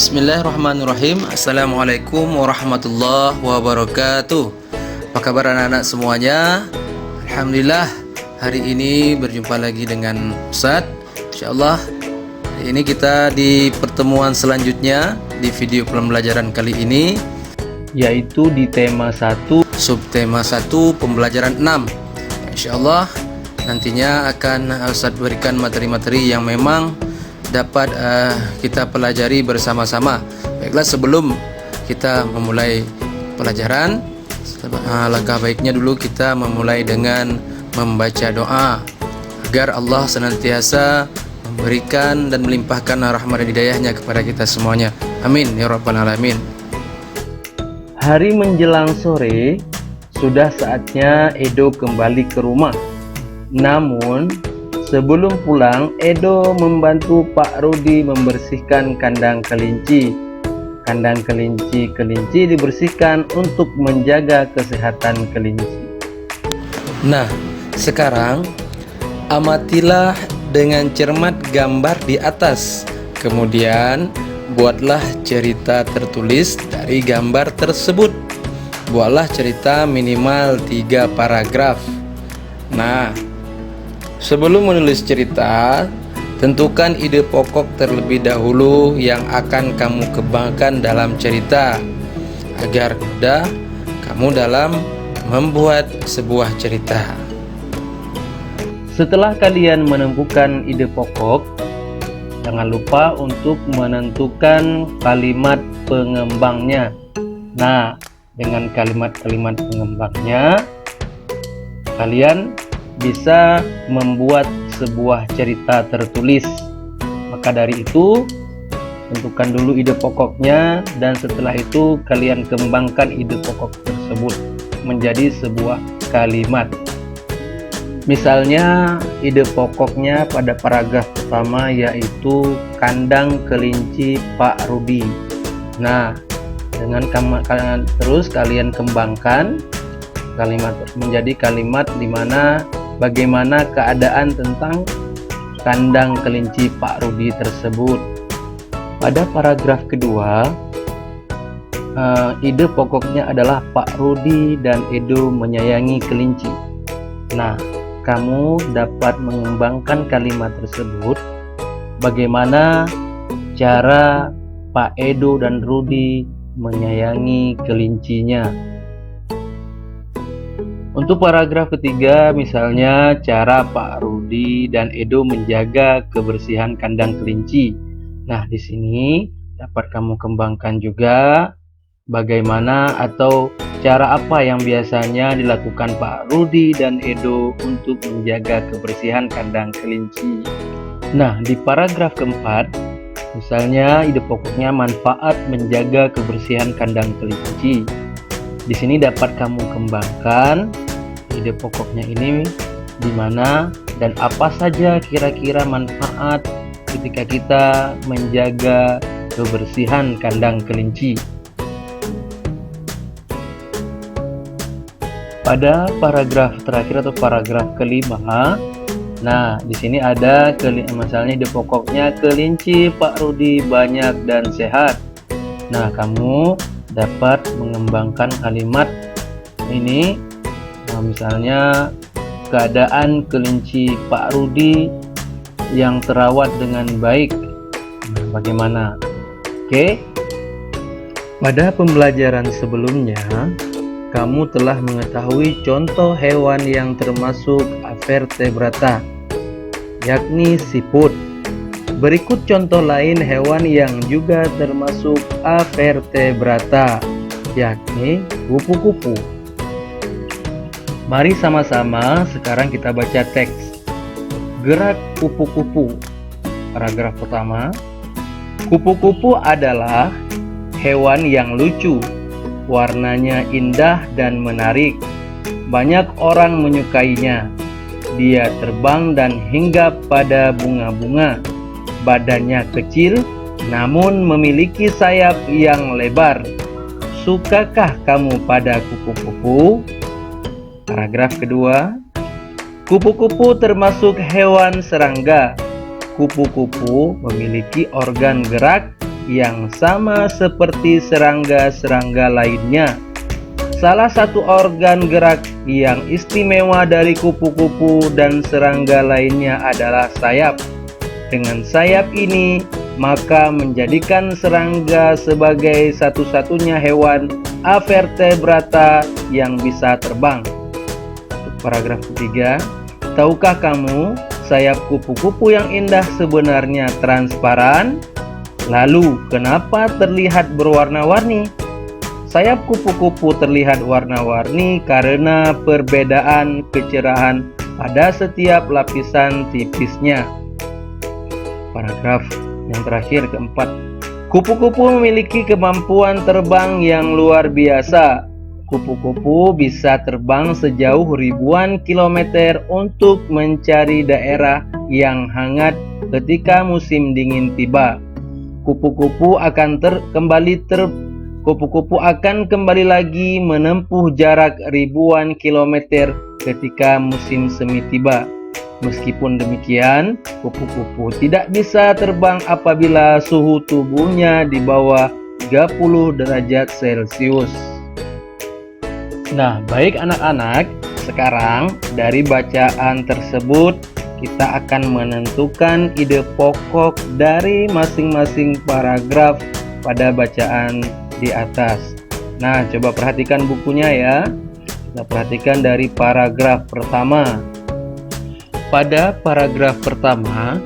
Bismillahirrahmanirrahim. Assalamualaikum warahmatullahi wabarakatuh. Apa kabar anak-anak semuanya? Alhamdulillah, hari ini berjumpa lagi dengan Ustadz. InsyaAllah hari ini kita di pertemuan selanjutnya di video pembelajaran kali ini, yaitu di tema 1, subtema 1, pembelajaran 6. InsyaAllah nantinya akan Ustadz berikan materi-materi yang memang dapat kita pelajari bersama-sama. Baiklah, sebelum kita memulai pelajaran, langkah baiknya dulu kita memulai dengan membaca doa agar Allah senantiasa memberikan dan melimpahkan rahmat dan hidayahnya kepada kita semuanya. Amin ya rabbal alamin. Hari menjelang sore, sudah saatnya Edo kembali ke rumah. Namun sebelum pulang, Edo membantu Pak Rudi membersihkan kandang kelinci. Kandang kelinci dibersihkan untuk menjaga kesehatan kelinci. Nah, sekarang amatilah dengan cermat gambar di atas. Kemudian buatlah cerita tertulis dari gambar tersebut. Buatlah cerita minimal 3 paragraf. Nah, sebelum menulis cerita, tentukan ide pokok terlebih dahulu yang akan kamu kembangkan dalam cerita agar mudah kamu dalam membuat sebuah cerita. Setelah kalian menemukan ide pokok, jangan lupa untuk menentukan kalimat pengembangnya. Nah, dengan kalimat-kalimat pengembangnya, kalian bisa membuat sebuah cerita tertulis. Maka dari itu, tentukan dulu ide pokoknya, dan setelah itu kalian kembangkan ide pokok tersebut menjadi sebuah kalimat. Misalnya ide pokoknya pada paragraf pertama yaitu kandang kelinci Pak Rudi. Nah, dengan kalian kembangkan kalimat menjadi kalimat di mana bagaimana keadaan tentang kandang kelinci Pak Rudi tersebut. Pada paragraf kedua, ide pokoknya adalah Pak Rudi dan Edo menyayangi kelinci. Nah, kamu dapat mengembangkan kalimat tersebut bagaimana cara Pak Edo dan Rudi menyayangi kelincinya. Untuk paragraf ketiga, misalnya cara Pak Rudi dan Edo menjaga kebersihan kandang kelinci. Nah, di sini dapat kamu kembangkan juga bagaimana atau cara apa yang biasanya dilakukan Pak Rudi dan Edo untuk menjaga kebersihan kandang kelinci. Nah, di paragraf keempat, misalnya ide pokoknya manfaat menjaga kebersihan kandang kelinci. Di sini dapat kamu kembangkan ide pokoknya ini di mana dan apa saja kira-kira manfaat ketika kita menjaga kebersihan kandang kelinci. Pada paragraf terakhir atau paragraf kelima, nah di sini ada misalnya ide pokoknya kelinci Pak Rudi banyak dan sehat. Nah, kamu dapat mengembangkan kalimat ini, misalnya keadaan kelinci Pak Rudi yang terawat dengan baik. Nah, bagaimana? Oke. Pada pembelajaran sebelumnya, kamu telah mengetahui contoh hewan yang termasuk vertebrata, yakni siput. Berikut contoh lain hewan yang juga termasuk vertebrata, yakni kupu-kupu. Mari sama-sama sekarang kita baca teks. Gerak kupu-kupu. Paragraf pertama. Kupu-kupu adalah hewan yang lucu. Warnanya indah dan menarik. Banyak orang menyukainya. Dia terbang dan hinggap pada bunga-bunga. Badannya kecil, namun memiliki sayap yang lebar. Sukakah kamu pada kupu-kupu? Paragraf kedua. Kupu-kupu termasuk hewan serangga. Kupu-kupu memiliki organ gerak yang sama seperti serangga-serangga lainnya. Salah satu organ gerak yang istimewa dari kupu-kupu dan serangga lainnya adalah sayap. Dengan sayap ini, maka menjadikan serangga sebagai satu-satunya hewan avertebrata yang bisa terbang. Untuk paragraf ketiga, tahukah kamu sayap kupu-kupu yang indah sebenarnya transparan? Lalu, kenapa terlihat berwarna-warni? Sayap kupu-kupu terlihat warna-warni karena perbedaan kecerahan pada setiap lapisan tipisnya. Paragraf yang terakhir keempat, kupu-kupu memiliki kemampuan terbang yang luar biasa. Kupu-kupu bisa terbang sejauh ribuan kilometer untuk mencari daerah yang hangat ketika musim dingin tiba. Kupu-kupu akan kembali lagi menempuh jarak ribuan kilometer ketika musim semi tiba. Meskipun demikian, kupu-kupu tidak bisa terbang apabila suhu tubuhnya di bawah 30 derajat Celcius. Nah, baik anak-anak, sekarang dari bacaan tersebut kita akan menentukan ide pokok dari masing-masing paragraf pada bacaan di atas. Nah, coba perhatikan bukunya ya. Kita perhatikan dari paragraf pertama. Pada paragraf pertama,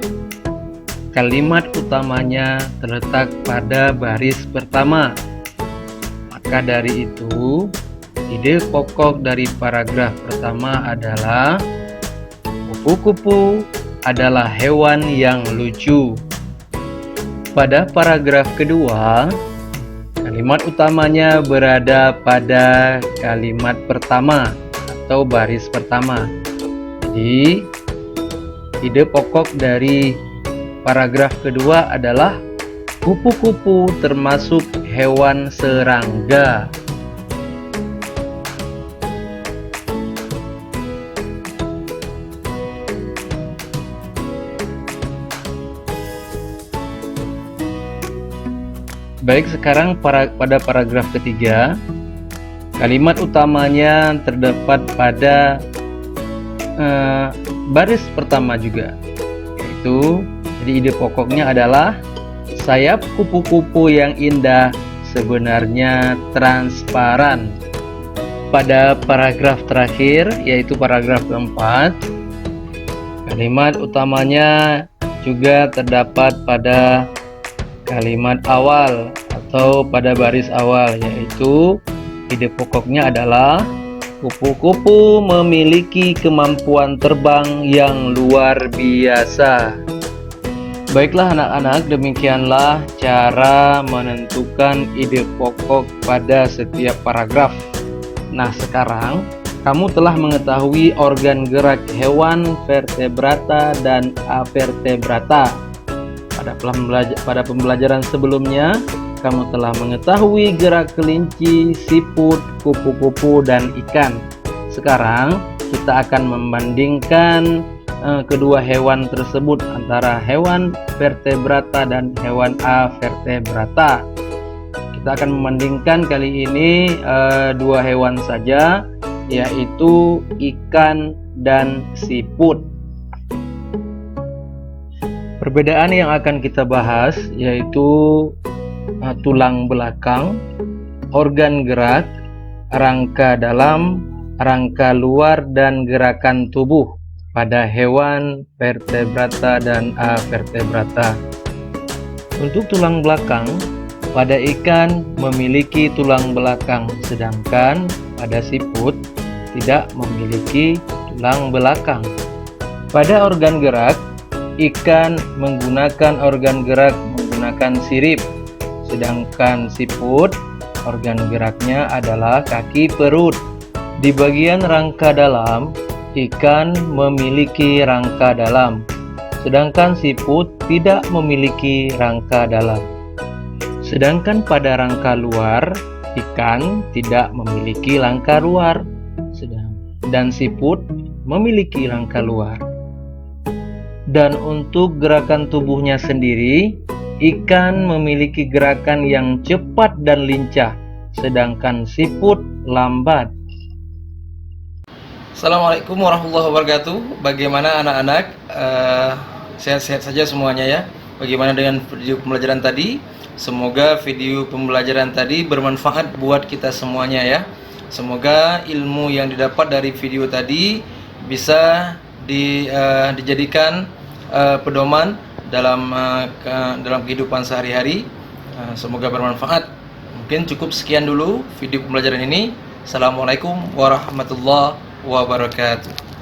kalimat utamanya terletak pada baris pertama. Maka dari itu, ide pokok dari paragraf pertama adalah kupu-kupu adalah hewan yang lucu. Pada paragraf kedua, kalimat utamanya berada pada kalimat pertama atau baris pertama. Jadi, ide pokok dari paragraf kedua adalah kupu-kupu termasuk hewan serangga. Baik, sekarang pada paragraf ketiga, kalimat utamanya terdapat pada baris pertama juga, yaitu jadi ide pokoknya adalah sayap kupu-kupu yang indah sebenarnya transparan. Pada paragraf terakhir, yaitu paragraf keempat, kalimat utamanya juga terdapat pada kalimat awal atau pada baris awal, yaitu ide pokoknya adalah kupu-kupu memiliki kemampuan terbang yang luar biasa. Baiklah anak-anak, demikianlah cara menentukan ide pokok pada setiap paragraf. Nah, sekarang kamu telah mengetahui organ gerak hewan vertebrata dan avertebrata. Pada pembelajaran sebelumnya, kamu telah mengetahui gerak kelinci, siput, kupu-kupu, dan ikan. Sekarang kita akan membandingkan kedua hewan tersebut antara hewan vertebrata dan hewan avertebrata. Kita akan membandingkan kali ini dua hewan saja, yaitu ikan dan siput. Perbedaan yang akan kita bahas yaitu tulang belakang, organ gerak, rangka dalam, rangka luar, dan gerakan tubuh pada hewan vertebrata dan avertebrata. Untuk tulang belakang, pada ikan memiliki tulang belakang, sedangkan pada siput tidak memiliki tulang belakang. Pada organ gerak, ikan menggunakan organ gerak menggunakan sirip, sedangkan siput organ geraknya adalah kaki perut. Di bagian rangka dalam, ikan memiliki rangka dalam, sedangkan siput tidak memiliki rangka dalam. Sedangkan pada rangka luar, ikan tidak memiliki rangka luar, dan siput memiliki rangka luar. Dan untuk gerakan tubuhnya sendiri, Ikan memiliki gerakan yang cepat dan lincah, sedangkan siput lambat. Assalamualaikum warahmatullahi wabarakatuh. Bagaimana anak-anak? Sehat-sehat saja semuanya ya. Bagaimana dengan video pembelajaran tadi? Semoga video pembelajaran tadi bermanfaat buat kita semuanya ya. Semoga ilmu yang didapat dari video tadi bisa dijadikan pedoman dalam kehidupan sehari-hari. Semoga bermanfaat. Mungkin cukup sekian dulu video pembelajaran ini. Assalamualaikum warahmatullahi wabarakatuh.